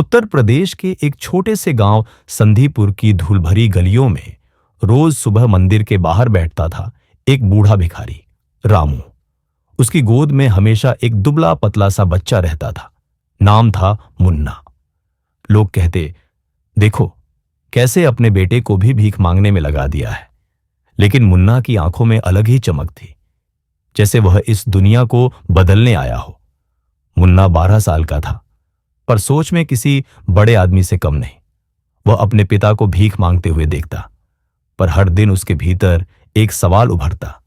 उत्तर प्रदेश के एक छोटे से गांव संधीपुर की धूलभरी गलियों में रोज सुबह मंदिर के बाहर बैठता था एक बूढ़ा भिखारी, रामू। उसकी गोद में हमेशा एक दुबला पतला सा बच्चा रहता था। नाम था मुन्ना। लोग कहते, देखो कैसे अपने बेटे को भी भीख मांगने में लगा दिया है। लेकिन मुन्ना की आंखों में अलग ही चमक थी, जैसे वह इस दुनिया को बदलने आया हो। मुन्ना 12 साल का था, पर सोच में किसी बड़े आदमी से कम नहीं। वह अपने पिता को भीख मांगते हुए देखता, पर हर दिन उसके भीतर एक सवाल उभरता,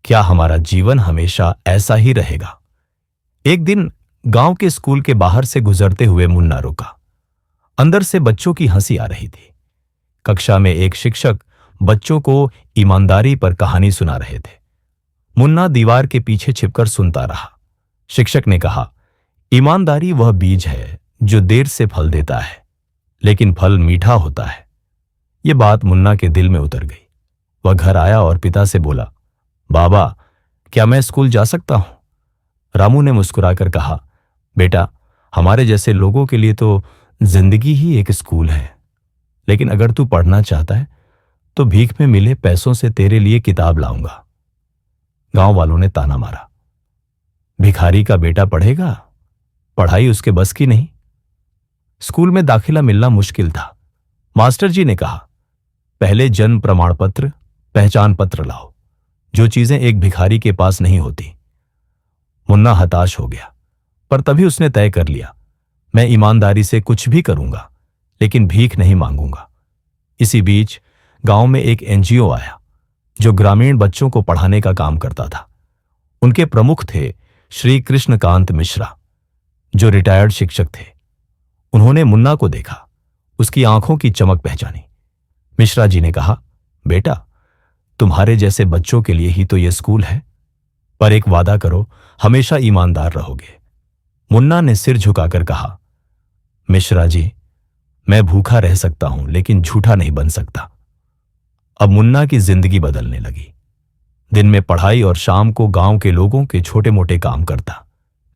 क्या हमारा जीवन हमेशा ऐसा ही रहेगा? एक दिन गांव के स्कूल के बाहर से गुजरते हुए मुन्ना रुका। अंदर से बच्चों की हंसी आ रही थी। कक्षा में एक शिक्षक बच्चों को ईमानदारी पर कहानी सुना रहे थे। मुन्ना दीवार के पीछे छिपकर सुनता रहा। शिक्षक ने कहा, ईमानदारी वह बीज है जो देर से फल देता है, लेकिन फल मीठा होता है। यह बात मुन्ना के दिल में उतर गई। वह घर आया और पिता से बोला, बाबा, क्या मैं स्कूल जा सकता हूं? रामू ने मुस्कुराकर कहा, बेटा, हमारे जैसे लोगों के लिए तो जिंदगी ही एक स्कूल है। लेकिन अगर तू पढ़ना चाहता है तो भीख में मिले पैसों से तेरे लिए किताब लाऊंगा। गांव वालों ने ताना मारा, भिखारी का बेटा पढ़ेगा? पढ़ाई उसके बस की नहीं। स्कूल में दाखिला मिलना मुश्किल था। मास्टर जी ने कहा, पहले जन्म प्रमाण पत्र, पहचान पत्र लाओ, जो चीजें एक भिखारी के पास नहीं होती। मुन्ना हताश हो गया, पर तभी उसने तय कर लिया, मैं ईमानदारी से कुछ भी करूंगा, लेकिन भीख नहीं मांगूंगा। इसी बीच गांव में एक एनजीओ आया जो ग्रामीण बच्चों को पढ़ाने का काम करता था। उनके प्रमुख थे श्री कृष्णकांत मिश्रा, जो रिटायर्ड शिक्षक थे। उन्होंने मुन्ना को देखा, उसकी आंखों की चमक पहचानी। मिश्रा जी ने कहा, बेटा, तुम्हारे जैसे बच्चों के लिए ही तो यह स्कूल है, पर एक वादा करो, हमेशा ईमानदार रहोगे। मुन्ना ने सिर झुकाकर कहा, मिश्रा जी, मैं भूखा रह सकता हूं, लेकिन झूठा नहीं बन सकता। अब मुन्ना की जिंदगी बदलने लगी। दिन में पढ़ाई और शाम को गांव के लोगों के छोटे मोटे काम करता।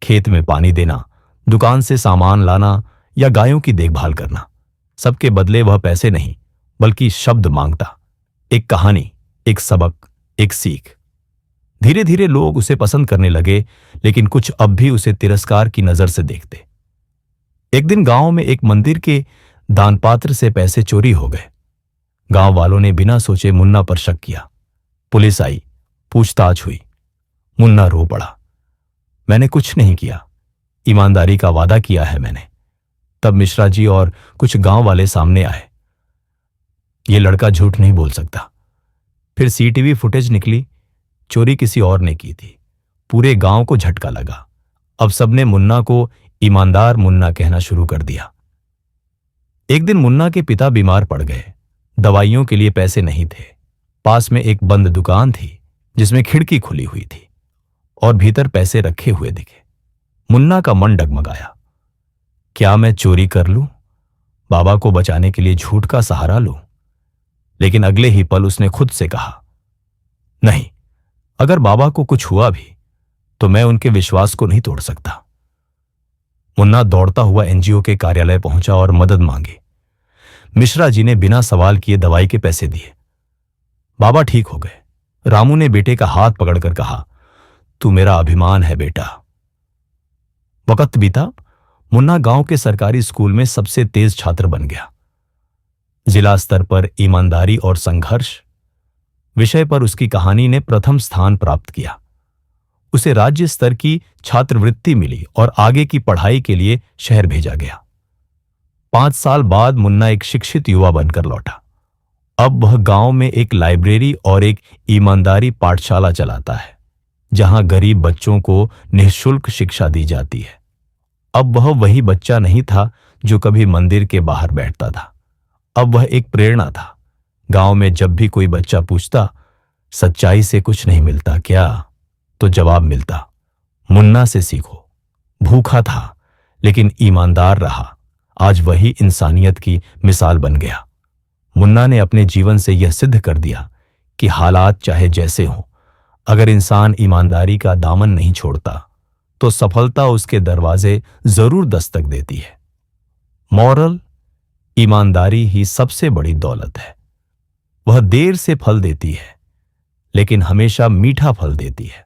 खेत में पानी देना, दुकान से सामान लाना या गायों की देखभाल करना। सबके बदले वह पैसे नहीं, बल्कि शब्द मांगता। एक कहानी, एक सबक, एक सीख। धीरे धीरे लोग उसे पसंद करने लगे, लेकिन कुछ अब भी उसे तिरस्कार की नजर से देखते। एक दिन गांव में एक मंदिर के दानपात्र से पैसे चोरी हो गए। गांव वालों ने बिना सोचे मुन्ना पर शक किया। पुलिस आई, पूछताछ हुई। मुन्ना रो पड़ा, मैंने कुछ नहीं किया, ईमानदारी का वादा किया है मैंने। तब मिश्रा जी और कुछ गांव वाले सामने आए। ये लड़का झूठ नहीं बोल सकता। फिर सीटीवी फुटेज निकली, चोरी किसी और ने की थी। पूरे गांव को झटका लगा। अब सबने मुन्ना को ईमानदार मुन्ना कहना शुरू कर दिया। एक दिन मुन्ना के पिता बीमार पड़ गए। दवाइयों के लिए पैसे नहीं थे। पास में एक बंद दुकान थी जिसमें खिड़की खुली हुई थी और भीतर पैसे रखे हुए दिखे। मुन्ना का मन डगमगाया, क्या मैं चोरी कर लूं? बाबा को बचाने के लिए झूठ का सहारा लूं? लेकिन अगले ही पल उसने खुद से कहा, नहीं, अगर बाबा को कुछ हुआ भी तो मैं उनके विश्वास को नहीं तोड़ सकता। मुन्ना दौड़ता हुआ एनजीओ के कार्यालय पहुंचा और मदद मांगी। मिश्रा जी ने बिना सवाल किए दवाई के पैसे दिए। बाबा ठीक हो गए। रामू ने बेटे का हाथ पकड़कर कहा, तू मेरा अभिमान है बेटा। वक्त बीता। मुन्ना गांव के सरकारी स्कूल में सबसे तेज छात्र बन गया। जिला स्तर पर ईमानदारी और संघर्ष विषय पर उसकी कहानी ने प्रथम स्थान प्राप्त किया। उसे राज्य स्तर की छात्रवृत्ति मिली और आगे की पढ़ाई के लिए शहर भेजा गया। 5 साल बाद मुन्ना एक शिक्षित युवा बनकर लौटा। अब वह गांव में एक लाइब्रेरी और एक ईमानदारी पाठशाला चलाता है, जहां गरीब बच्चों को निःशुल्क शिक्षा दी जाती है। अब वह वही बच्चा नहीं था जो कभी मंदिर के बाहर बैठता था। अब वह एक प्रेरणा था। गांव में जब भी कोई बच्चा पूछता, सच्चाई से कुछ नहीं मिलता क्या, तो जवाब मिलता, मुन्ना से सीखो। भूखा था लेकिन ईमानदार रहा। आज वही इंसानियत की मिसाल बन गया। मुन्ना ने अपने जीवन से यह सिद्ध कर दिया कि हालात चाहे जैसे हों, अगर इंसान ईमानदारी का दामन नहीं छोड़ता तो सफलता उसके दरवाजे जरूर दस्तक देती है। मॉरल, ईमानदारी ही सबसे बड़ी दौलत है। वह देर से फल देती है, लेकिन हमेशा मीठा फल देती है।